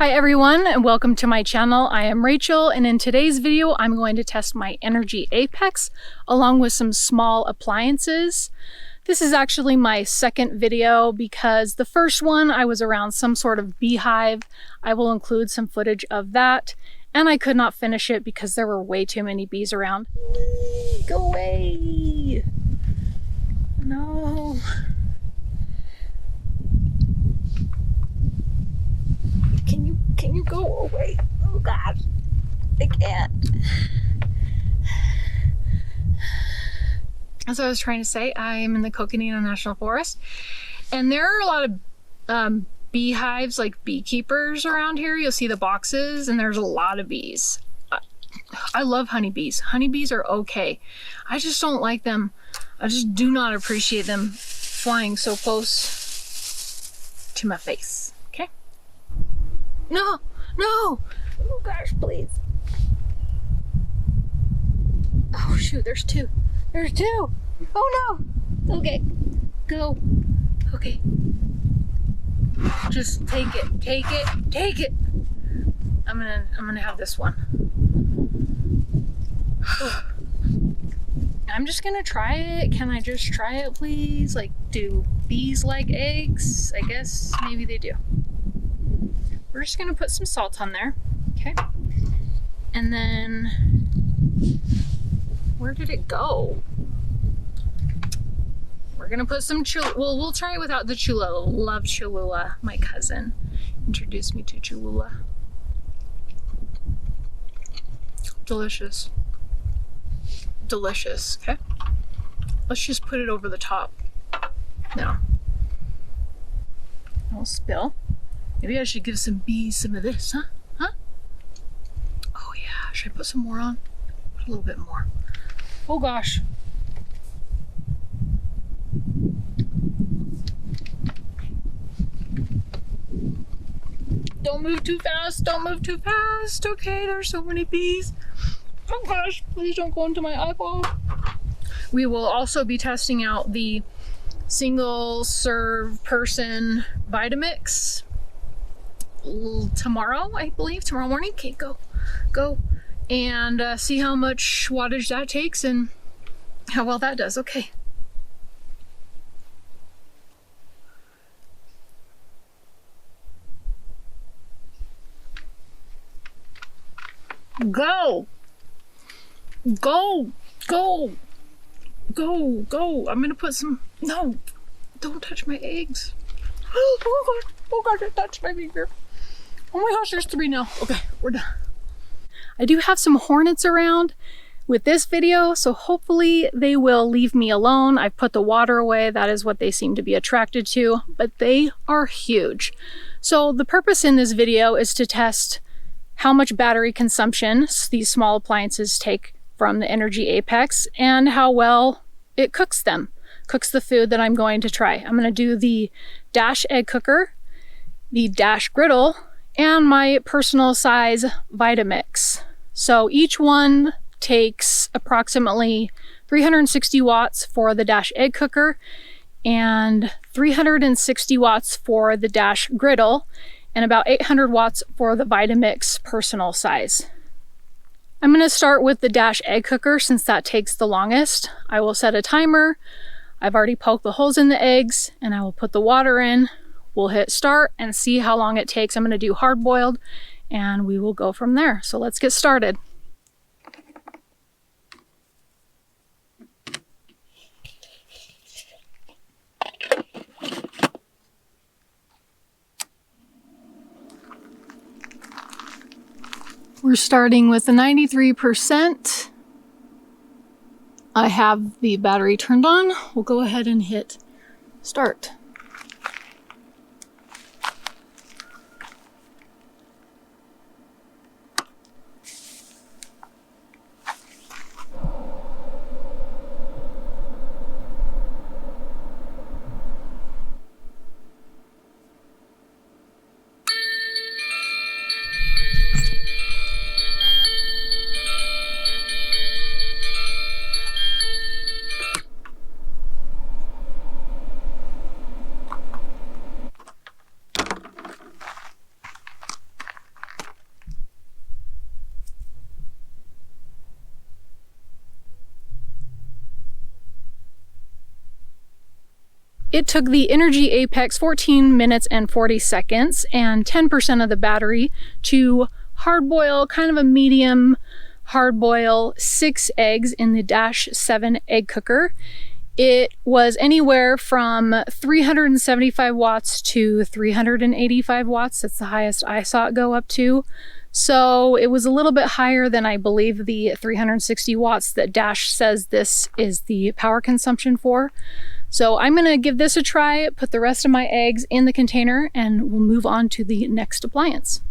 Hi everyone, and welcome to my channel. I am Rachel, and in today's video I'm going to test my Inergy Apex along with some small appliances. This is actually my second video because the first one I was around some sort of beehive. I will include some footage of that, and I could not finish it because there were way too many bees around. Go away! No. Can you go away? Oh gosh, I can't. As I was trying to say, I am in the Coconino National Forest, and there are a lot of beehives, like beekeepers around here. You'll see the boxes, and there's a lot of bees. I love honeybees. Honeybees are okay. I just don't like them. I just do not appreciate them flying so close to my face. Okay? No! No! Oh gosh, please. Oh shoot, there's two. There's two! Oh no! Okay. Go. Okay. Just take it. Take it. Take it! I'm gonna have this one. I'm just gonna try it. Can I just try it, please? Like, do bees like eggs? I guess maybe they do. We're just gonna put some salt on there, okay? And then, where did it go? We're gonna put some well, we'll try it without the Cholula. Love Cholula. My cousin introduced me to Cholula. Delicious. Delicious, okay? Let's just put it over the top. Now, I'll spill. Maybe I should give some bees some of this, huh? Huh? Oh yeah, should I put some more on? Put a little bit more. Oh gosh. Don't move too fast, don't move too fast. Okay, there's so many bees. Oh gosh, please don't go into my eyeball. We will also be testing out the single serve person Vitamix tomorrow, I believe, tomorrow morning. Okay, go, and see how much wattage that takes and how well that does. Okay. Go, go, go, go, go. I'm gonna put some, no, don't touch my eggs. Oh gosh, I touched my finger. Oh my gosh, there's three now. Okay, we're done. I do have some hornets around with this video, so hopefully they will leave me alone. I've put the water away. That is what they seem to be attracted to, but they are huge. So the purpose in this video is to test how much battery consumption these small appliances take from the Inergy Apex and how well it cooks them. Cooks the food that I'm going to try. I'm going to do the Dash egg cooker, the Dash Griddle, and my personal size Vitamix. So each one takes approximately 360 watts for the Dash egg cooker and 360 watts for the Dash Griddle and about 800 watts for the Vitamix personal size. I'm going to start with the Dash egg cooker since that takes the longest. I will set a timer. I've already poked the holes in the eggs and I will put the water in. We'll hit start and see how long it takes. I'm going to do hard boiled and we will go from there. So let's get started. We're starting with the 93%. I have the battery turned on. We'll go ahead and hit start. It took the Inergy Apex 14 minutes and 40 seconds and 10% of the battery to hard boil, kind of a medium hard boil, 6 eggs in the Dash 7 egg cooker. It was anywhere from 375 watts to 385 watts. That's the highest I saw it go up to. So it was a little bit higher than I believe the 360 watts that Dash says this is the power consumption for. So I'm gonna give this a try, put the rest of my eggs in the container, and we'll move on to the next appliance.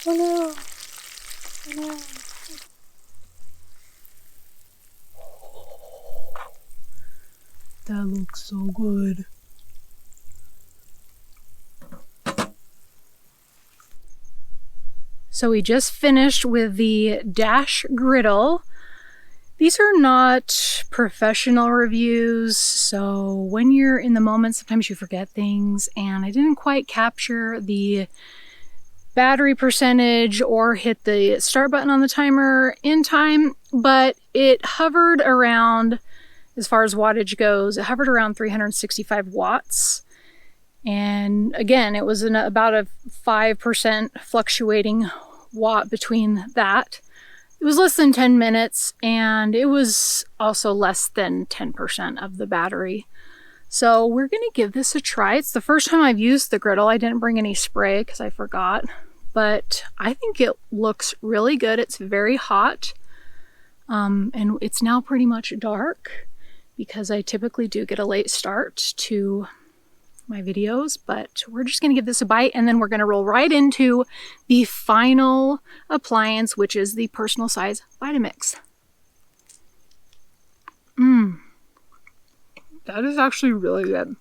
Oh no. Oh no. That looks so good. So we just finished with the Dash Griddle. These are not professional reviews, so when you're in the moment, sometimes you forget things, and I didn't quite capture the battery percentage or hit the start button on the timer in time, but it hovered around, as far as wattage goes, it hovered around 365 watts. And again, it was about a 5% fluctuating watt between that. It was less than 10 minutes, and it was also less than 10% of the battery. So we're going to give this a try. It's the first time I've used the griddle. I didn't bring any spray because I forgot, but I think it looks really good. It's very hot, and it's now pretty much dark because I typically do get a late start to my videos, but we're just going to give this a bite, and then we're going to roll right into the final appliance, which is the personal size Vitamix. That is actually really good.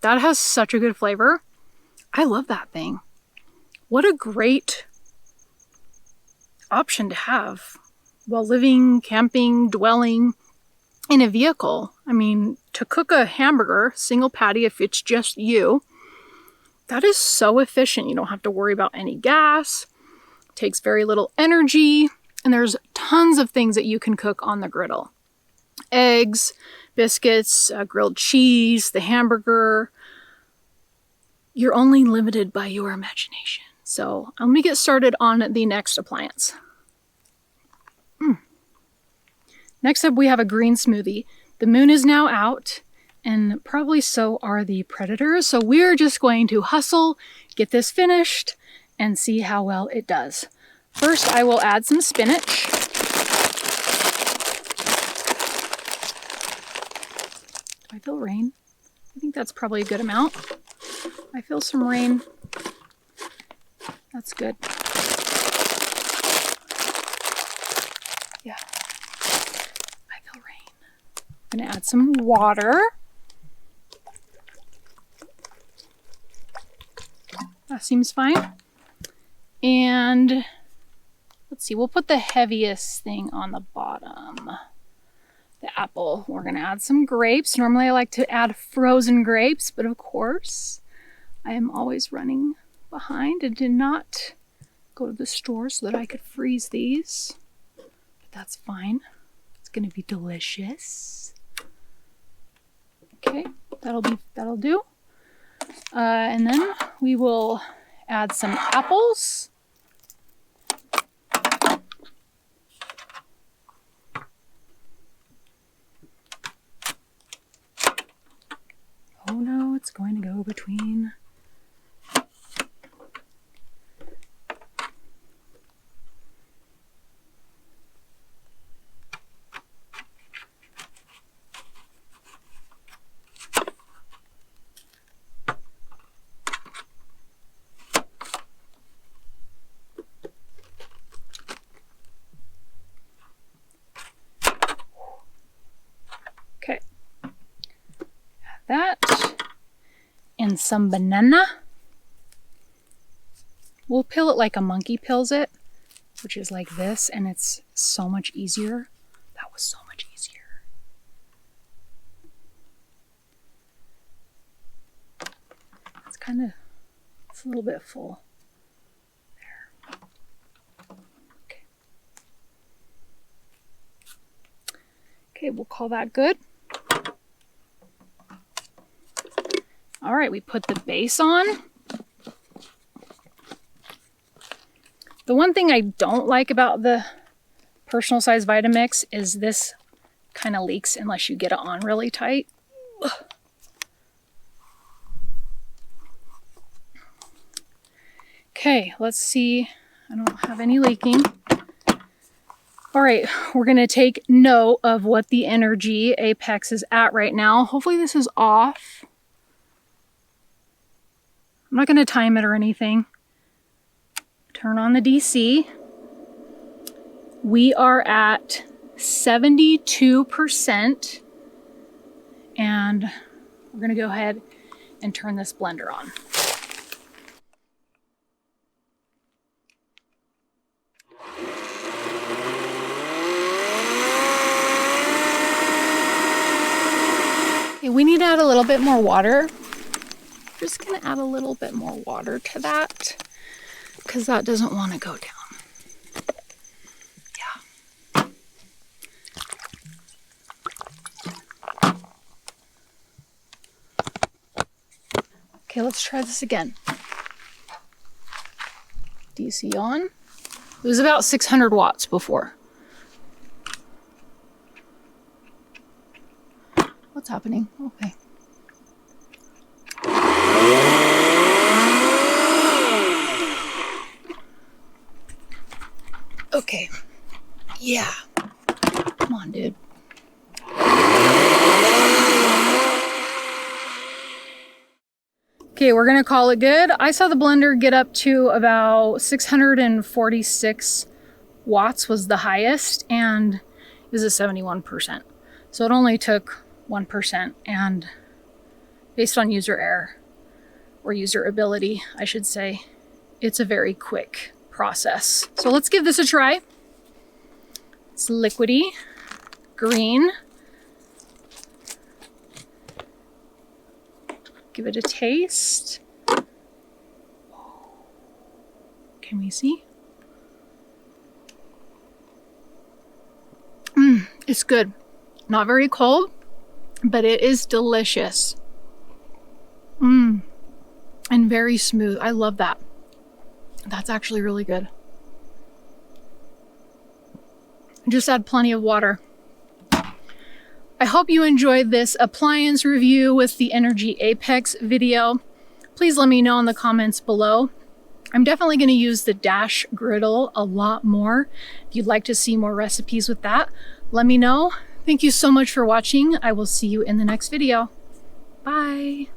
That has such a good flavor. I love that thing. What a great option to have while living, camping, dwelling in a vehicle. I mean, to cook a hamburger, single patty, if it's just you, that is so efficient. You don't have to worry about any gas. It takes very little energy. And there's tons of things that you can cook on the griddle. Eggs, biscuits, grilled cheese, the hamburger. You're only limited by your imagination. So let me get started on the next appliance. Next up, we have a green smoothie. The moon is now out, and probably so are the predators. So we're just going to hustle, get this finished, and see how well it does. First, I will add some spinach. Do I feel rain? I think that's probably a good amount. I feel some rain. That's good. Yeah. I feel rain. I'm gonna add some water. That seems fine. And let's see, we'll put the heaviest thing on the bottom. The apple. We're gonna add some grapes. Normally I like to add frozen grapes, but of course I am always running behind and did not go to the store so that I could freeze these. But that's fine. It's gonna be delicious. Okay, that'll do. And then we will add some apples. go between. Okay, that and some banana. We'll peel it like a monkey peels it, which is like this, and it's so much easier. That was so much easier. It's a little bit full. There. Okay. Okay, we'll call that good. All right, we put the base on. The one thing I don't like about the personal size Vitamix is this kind of leaks unless you get it on really tight. Ugh. Okay, let's see. I don't have any leaking. All right, we're gonna take note of what the Energy Apex is at right now. Hopefully this is off. I'm not gonna time it or anything. Turn on the DC. We are at 72%. And we're gonna go ahead and turn this blender on. Okay, we need to add a little bit more water. Just gonna add a little bit more water to that because that doesn't want to go down. Yeah. Okay, let's try this again. DC on. It was about 600 watts before. What's happening? Okay. Okay. Yeah. Come on, dude. Okay, we're gonna call it good. I saw the blender get up to about 646 watts was the highest, and it was at 71%. So it only took 1%, and based on user error, or user ability, I should say, it's a very quick process. So let's give this a try. It's liquidy, green. Give it a taste. Can we see? It's good. Not very cold, but it is delicious. And very smooth. I love that. That's actually really good. Just add plenty of water. I hope you enjoyed this appliance review with the Energy Apex video. Please let me know in the comments below. I'm definitely going to use the Dash Griddle a lot more. If you'd like to see more recipes with that, let me know. Thank you so much for watching. I will see you in the next video. Bye.